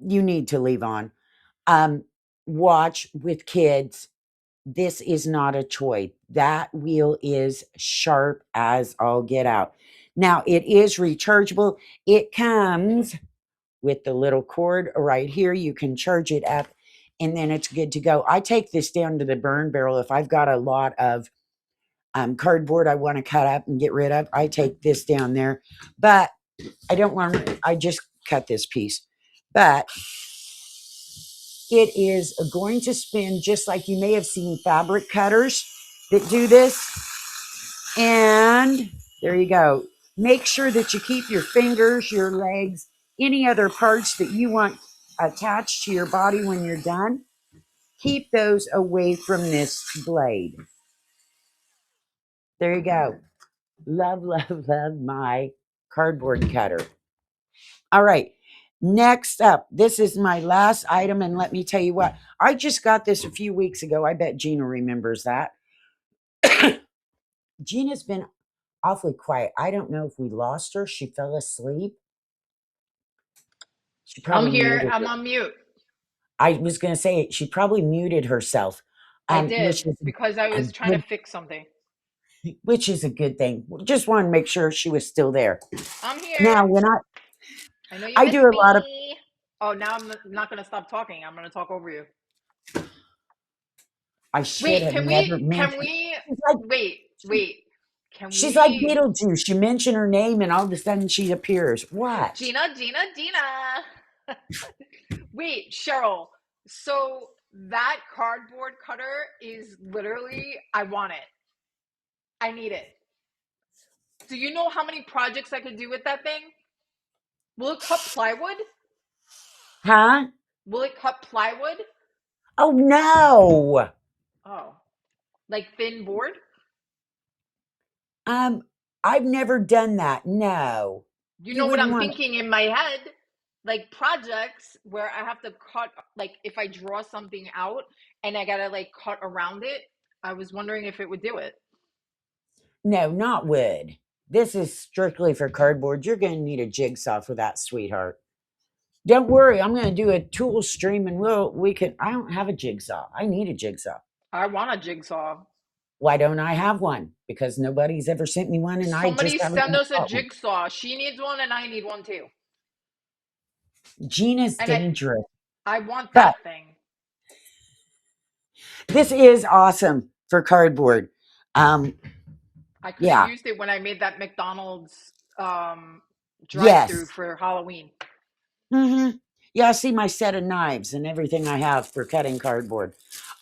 need to leave on. Watch with kids. This is not a toy. That wheel is sharp as all get out. Now, it is rechargeable. It comes with the little cord right here. You can charge it up and then it's good to go. I take this down to the burn barrel. If I've got a lot of cardboard I want to cut up and get rid of, I take this down there. But I don't want, I just cut this piece. But it is going to spin just like you may have seen fabric cutters that do this. And there you go. Make sure that you keep your fingers, your legs, any other parts that you want attached to your body when you're done. Keep those away from this blade. There you go. Love, love, love my cardboard cutter. All right. Next up, this is my last item. And let me tell you what, I just got this a few weeks ago. I bet Gina remembers that. Gina's been awfully quiet. I don't know if we lost her. She fell asleep. She I'm probably here. muted I'm her. on mute. I was going to say she probably muted herself, I which did is because I a was trying to good, fix something. which is a good thing. Just want to make sure she was still there. I'm here. Now, when I know you I missed do a lot of, me. Oh, now I'm not going to stop talking. I'm going to talk over you. I should Wait, have can never we mentioned. wait. Can She's like we Beetlejuice. You mention her name, and all of a sudden she appears. What? Gina. Wait, Sheryl. So that cardboard cutter is literally, I want it. I need it. Do you know how many projects I could do with that thing? Will it cut plywood? Huh? Will it cut plywood? Oh no. Oh, like thin board? Um, I've never done that. No, You you know what wouldn't I'm want. thinking in my head? Like projects where I have to cut, like if I draw something out and I gotta like cut around it. I was wondering if it would do it. No, not wood. This is strictly for cardboard. You're going to need a jigsaw for that, sweetheart. Don't worry. I'm going to do a tool stream, and we can. I don't have a jigsaw. I need a jigsaw. I want a jigsaw. Why don't I have one? Because nobody's ever sent me one, and I just Somebody haven't send us a bought one. jigsaw. She needs one and I need one too. Gina's And dangerous, I want but that thing. this is awesome for cardboard. I could have Yeah. used it when I made that McDonald's drive-through Yes. for Halloween. Mm-hmm. Yeah, I see my set of knives and everything I have for cutting cardboard.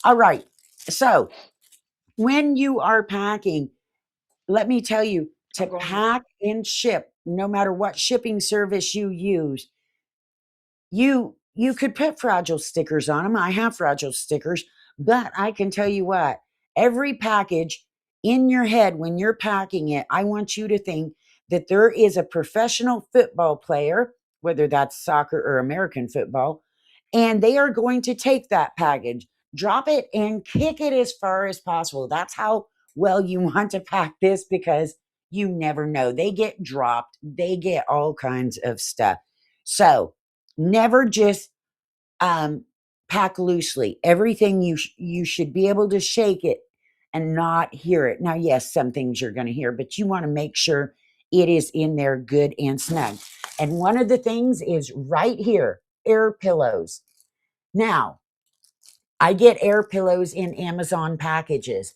All right. So when you are packing, let me tell you to I'm going. pack and ship, no matter what shipping service you use, you could put fragile stickers on them. I have fragile stickers, but I can tell you what, every package in your head when you're packing it, I want you to think that there is a professional football player, whether that's soccer or American football, and they are going to take that package, drop it, and kick it as far as possible. That's how well you want to pack this, because you never know. They get dropped, they get all kinds of stuff. So never just pack loosely. Everything you should be able to shake it and not hear it. Now, yes, some things you're going to hear, but you want to make sure it is in there good and snug. And one of the things is right here, air pillows. Now, I get air pillows in Amazon packages,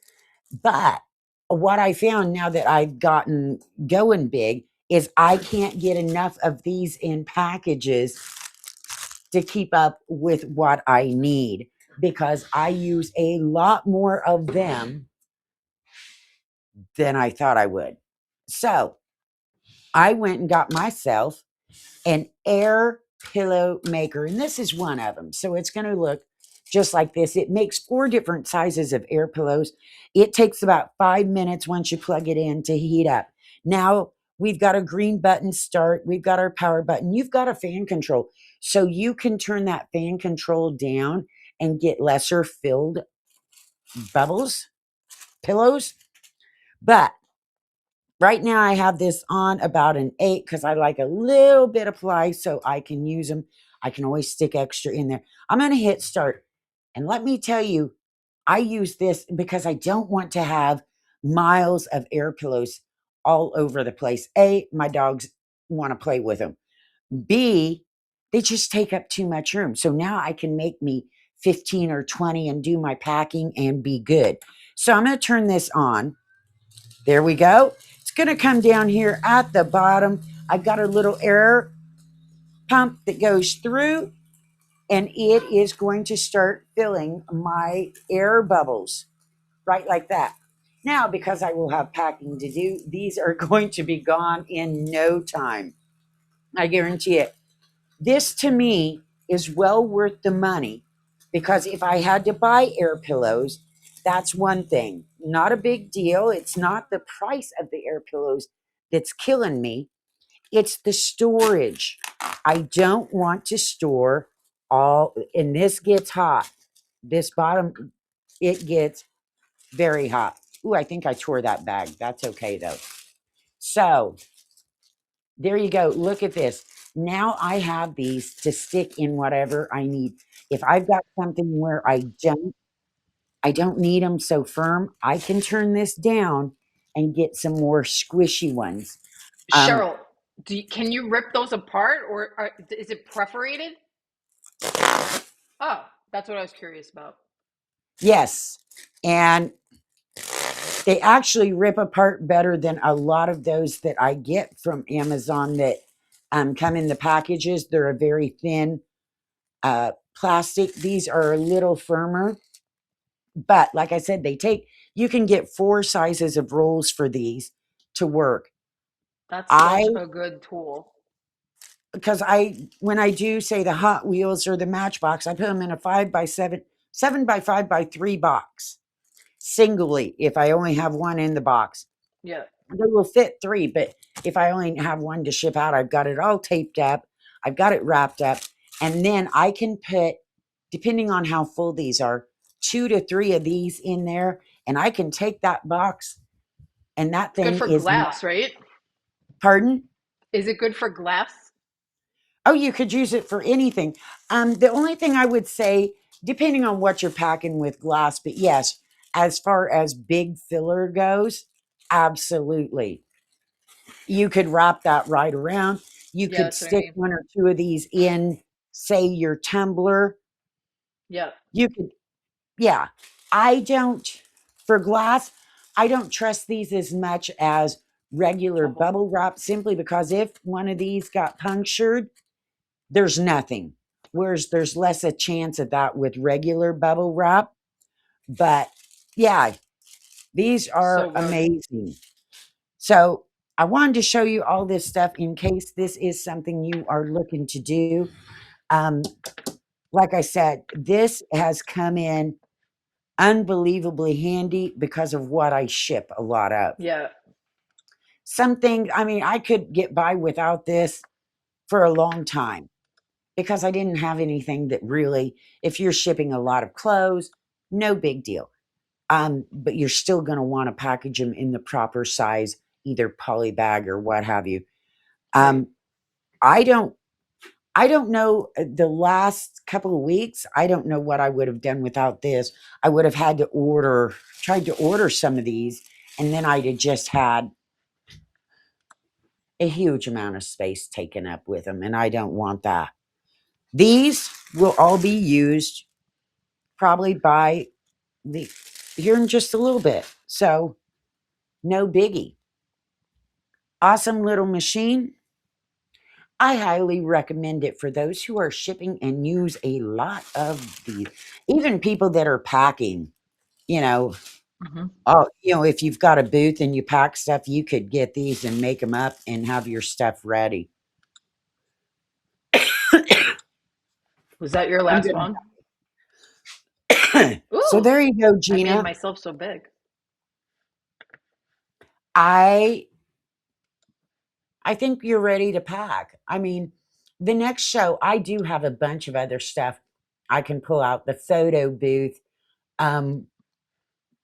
but what I found now that I've gotten going big is I can't get enough of these in packages to keep up with what I need, because I use a lot more of them than I thought I would. So I went and got myself an air pillow maker, and this is one of them. So it's going to look just like this. It makes 4 different sizes of air pillows. It takes about 5 minutes once you plug it in to heat up. Now we've got a green button start. We've got our power button. You've got a fan control. So you can turn that fan control down and get lesser filled bubbles, pillows. But right now I have this on about an 8 because I like a little bit of ply so I can use them. I can always stick extra in there. I'm going to hit start. And let me tell you, I use this because I don't want to have miles of air pillows all over the place. A, my dogs want to play with them. B, they just take up too much room. So now I can make me 15 or 20 and do my packing and be good. So I'm going to turn this on. There we go. It's going to come down here at the bottom. I've got a little air pump that goes through, and it is going to start filling my air bubbles right like that. Now, because I will have packing to do, these are going to be gone in no time. I guarantee it. This to me is well worth the money because if I had to buy air pillows, that's one thing. Not a big deal. It's not the price of the air pillows that's killing me, it's the storage. I don't want to store all, and this gets hot. This bottom, it gets very hot. Ooh, I think I tore that bag. That's okay though. So there you go. Look at this. Now I have these to stick in whatever I need. If I've got something where I don't need them so firm, I can turn this down and get some more squishy ones. Um, Cheryl, can you rip those apart, or is it perforated? Oh, that's what I was curious about. yes. And they actually rip apart better than a lot of those that I get from Amazon that come in the packages. They're a very thin plastic. These are a little firmer. But like I said, you can get 4 sizes of rolls for these to work. That's I, such a good tool. because when I do say the Hot Wheels or the Matchbox, I put them in a 5x7, 7x5x3 box, singly, if I only have one in the box. Yeah. They will fit 3, but if I only have one to ship out, I've got it all taped up. I've got it wrapped up. And then I can put, depending on how full these are, 2 to 3 of these in there. And I can take that box and that It's good thing for is not, glass, right? pardon? Is it good for glass? Oh, you could use it for anything. The only thing I would say, depending on what you're packing with glass, but yes, as far as big filler goes, absolutely. You could wrap that right around. You Yeah, could that's what I stick mean. 1 or 2 of these in, say, your tumbler. Yeah. You could, yeah. I don't, for glass, I don't trust these as much as regular Bubble. bubble wrap simply because if one of these got punctured, there's nothing. Whereas there's less a chance of that with regular bubble wrap. But yeah, these So are good. amazing. So I wanted to show you all this stuff in case this is something you are looking to do. Um, like I said, this has come in unbelievably handy because of what I ship a lot of. Yeah. Some things, I mean, I could get by without this for a long time because I didn't have anything that really, if you're shipping a lot of clothes, no big deal. But you're still going to want to package them in the proper size, either poly bag or what have you. Right. Um, I don't I don't know the last couple of weeks, I don't know what I would have done without this. I would have had to tried to order some of these, and then I'd have just had a huge amount of space taken up with them, and I don't want that. These will all be used probably by the here in just a little bit. So, no biggie. Awesome little machine. I highly recommend it for those who are shipping and use a lot of these. Even people that are packing, you know, Hmm. if you've got a booth and you pack stuff, you could get these and make them up and have your stuff ready. Was that your I'm last gonna one? so Ooh, there you go, I made Gina. myself so big. I I think you're ready to pack. I mean, the next show, I do have a bunch of other stuff I can pull out. The photo booth. Um,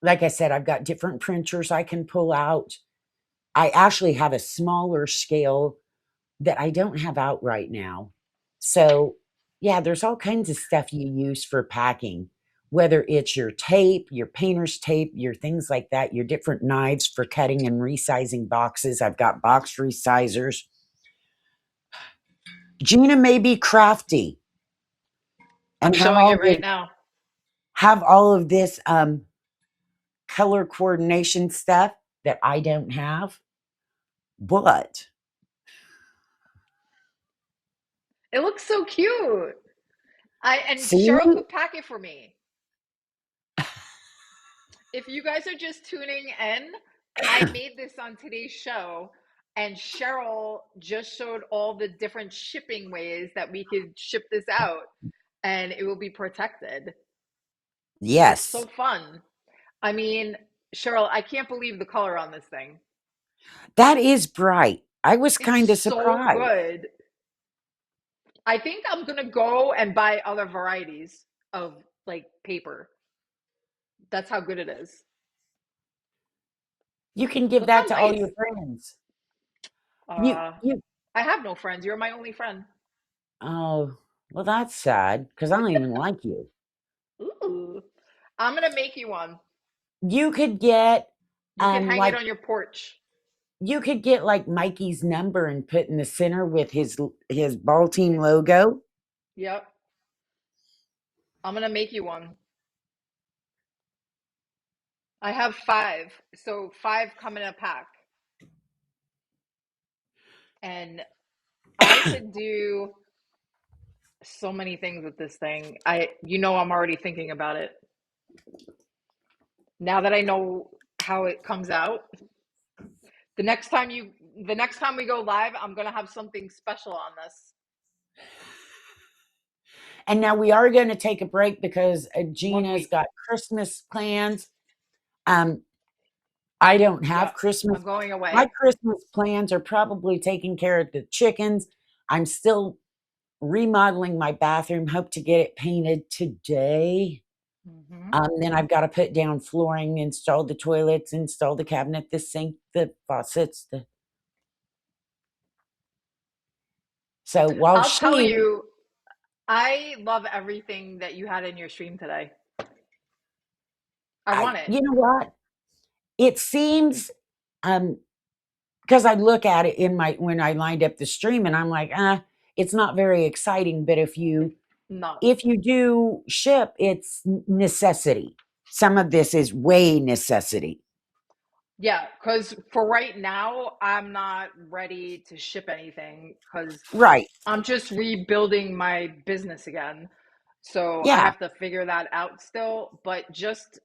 like I said, I've got different printers I can pull out. I actually have a smaller scale that I don't have out right now. So, yeah, there's all kinds of stuff you use for packing, whether it's your tape, your painter's tape, your things like that, your different knives for cutting and resizing boxes. I've got box resizers. Gina may be crafty I'm and showing it right now. have all of this color coordination stuff that I don't have, but It looks so cute. And see, Sheryl could pack it for me. If you guys are just tuning in, I made this on today's show, and Sheryl just showed all the different shipping ways that we could ship this out, and it will be protected. It's so yes, fun. I mean, Sheryl, I can't believe the color on this thing. that is bright. I was It's kind of so surprised. good. I think I'm gonna go and buy other varieties of like paper. That's how good it is. You can give Look how that to all nice. your friends. You Uh, you I have no friends. You're my only friend. oh, well, that's sad because I don't even like you. Ooh. I'm gonna make you one. You could get You can hang it like on your porch. you could get like Mikey's number and put in the center with his ball team logo. Yep. I'm gonna make you one. I have five. So five come in a pack. And I could do so many things with this thing. I'm already thinking about it. Now that I know how it comes out, the next time we go live, I'm gonna have something special on this. And now we are going to take a break because 1 Gina's week. got Christmas plans. Um, I don't have Yep. Christmas. I'm going My away. Christmas plans are probably taking care of the chickens. I'm still remodeling my bathroom. Hope to get it painted today. Hmm. Then I've got to put down flooring, install the toilets, install the cabinet, the sink, the faucets. So while I'll tell she, you, I love everything that you had in your stream today. I want it. you know what? It seems, because I look at it when I lined up the stream, and I'm like, it's not very exciting. But No. if you do ship, it's necessity. Some of this is way necessity. Yeah, because for right now, I'm not ready to ship anything because Right. I'm just rebuilding my business again. So I Yeah. have to figure that out still. But just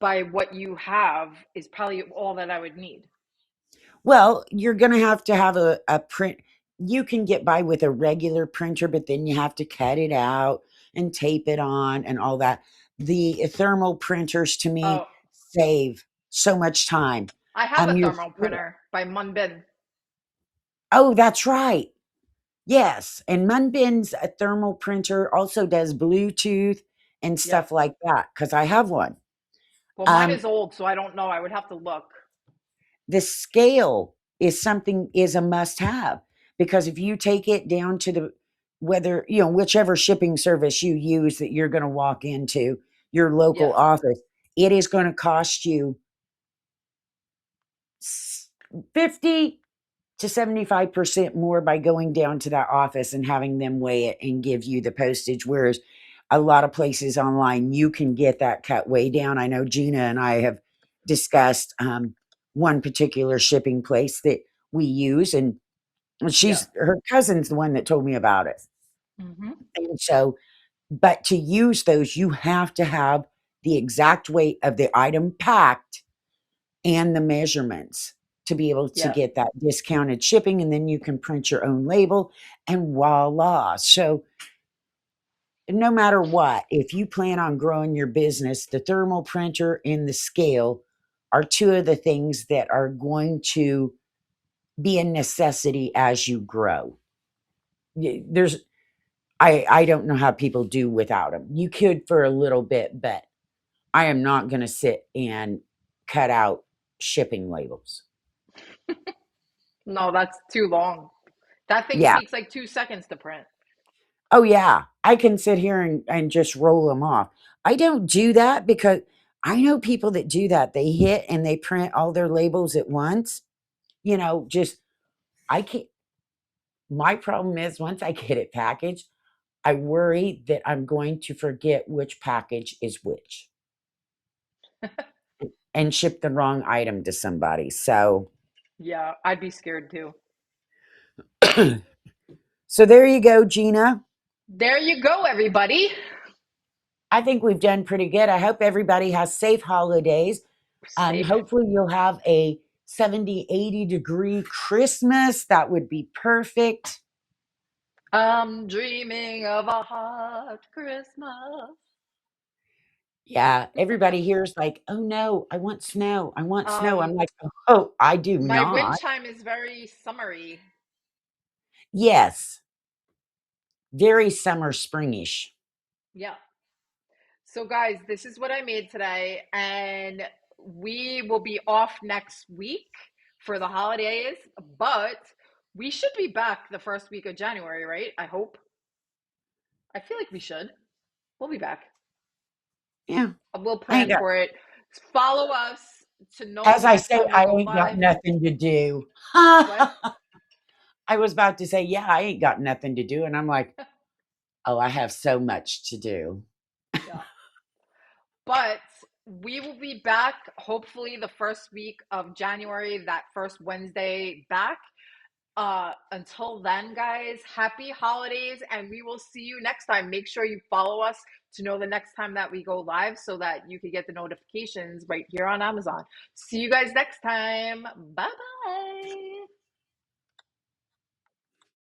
by what you have is probably all that I would need. Well, you're going to have a print. You can get by with a regular printer, but then you have to cut it out and tape it on and all that. The thermal printers to me Oh, save so much time. I have a You're, thermal printer by Munbin. oh, that's right. Yes. And Munbin's a thermal printer also does Bluetooth and stuff Yep. like that because I have one. Well, mine Um, is old, so I don't know. I would have to look. the scale is a must have because if you take it down to the whether whichever shipping service you use that you're going to walk into your local Yeah. office, it is going to cost you 50 to 75% more by going down to that office and having them weigh it and give you the postage, whereas a lot of places online you can get that cut way down. I know Gina and I have discussed one particular shipping place that we use, and Yep. her cousin's the one that told me about it. Hmm. And so, but to use those, you have to have the exact weight of the item packed and the measurements to be able to Yep. get that discounted shipping, and then you can print your own label and voila. So no matter what, if you plan on growing your business, the thermal printer and the scale are two of the things that are going to be a necessity as you grow. there's I don't know how people do without them. You could for a little bit, but I am not going to sit and cut out shipping labels. No, that's too long. That thing Yeah. takes like 2 seconds to print. Oh, yeah. I can sit here and just roll them off. I don't do that because I know people that do that. They hit and they print all their labels at once. Just, I can't. My problem is once I get it packaged, I worry that I'm going to forget which package is which and ship the wrong item to somebody. So, Yeah, I'd be scared too. so there you go, Gina. There you go, everybody. I think we've done pretty good. I hope everybody has safe holidays. Safe. Hopefully you'll have a 70, 80-degree Christmas. That would be perfect. I'm dreaming of a hot Christmas. Yeah, everybody here is like, oh no, I want snow. I want snow. I'm Um, like, oh, I do my wind not. chime is very summery. Yes, very summer springish. Yeah. So, guys, this is what I made today, and we will be off next week for the holidays, but we should be back the first week of January, right? I hope. I feel like we should. We'll be back. Yeah, We'll I ain't plan got, for it. Follow us to know as the I next say, time we I go ain't got live. nothing to do. What? I was about to say, yeah, I ain't got nothing to do. And I'm like, oh, I have so much to do. Yeah. But we will be back hopefully the first week of January, that first Wednesday back. Until then, guys, happy holidays, and we will see you next time. Make sure you follow us to know the next time that we go live so that you can get the notifications right here on Amazon. See you guys next time. Bye bye.